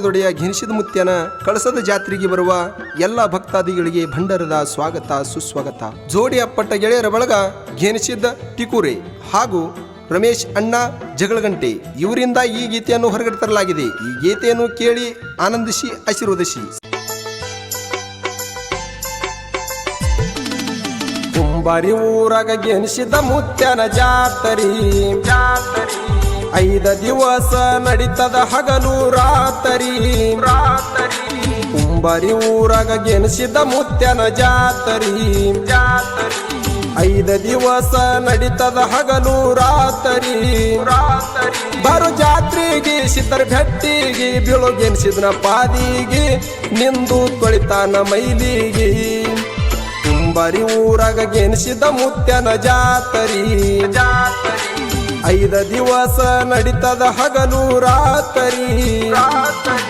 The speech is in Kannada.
ದೊಡೆಯ ಘೇನಿಸಿದ ಮುತ್ಯನ ಕಳಸದ ಜಾತ್ರೆಗೆ ಬರುವ ಎಲ್ಲ ಭಕ್ತಾದಿಗಳಿಗೆ ಭಂಡಾರದ ಸ್ವಾಗತ ಸುಸ್ವಾಗತ. ಜೋಡಿ ಅಪ್ಪಟ್ಟ ಗೆಳೆಯರ ಬಳಗ ಘೇನಿಸಿದ ಟಿಕೂರೆ ಹಾಗೂ ರಮೇಶ್ ಅಣ್ಣ ಜಗಳಗಂಟೆ ಇವರಿಂದ ಈ ಗೀತೆಯನ್ನು ಹೊರಗಡೆ ತರಲಾಗಿದೆ. ಈ ಗೀತೆಯನ್ನು ಕೇಳಿ ಆನಂದಿಸಿ ಆಶೀರ್ವದಿಸಿ. ಕುಂಬಾರಿ ಊರಾಗ ಘೇನಿಸಿದ ಮುತ್ಯನ ಜಾತರಿ 5 ದಿವಸ ನಡೀತದ ಹಗಲು ರಾತರಿ. ಕುಂಬಾರಿ ಊರಾಗ ಘೇನಿಸಿದ ಮುತ್ಯನ ಜಾತರಿ 5 ದಿವಸ ನಡೀತದ ಹಗಲು ರಾತರಿ. ಬರು ಜಾತ್ರೆಗೆ ಸಿದ್ಧರ ಭೆಟ್ಟಿಗೆ ಬೀಳೋ ಘೇನಿಸಿದನ ಪಾದಿಗೆ ನಿಂದು ತೊಳಿತಾನ ಮೈಲಿಗೆ. ಕುಂಬಾರಿ ಊರಾಗ ಘೇನಿಸಿದ ಮುತ್ಯನ ಜಾತರಿ 5 ದಿವಸ ನಡೀತದ ಹಗಲು ರಾತರಿ.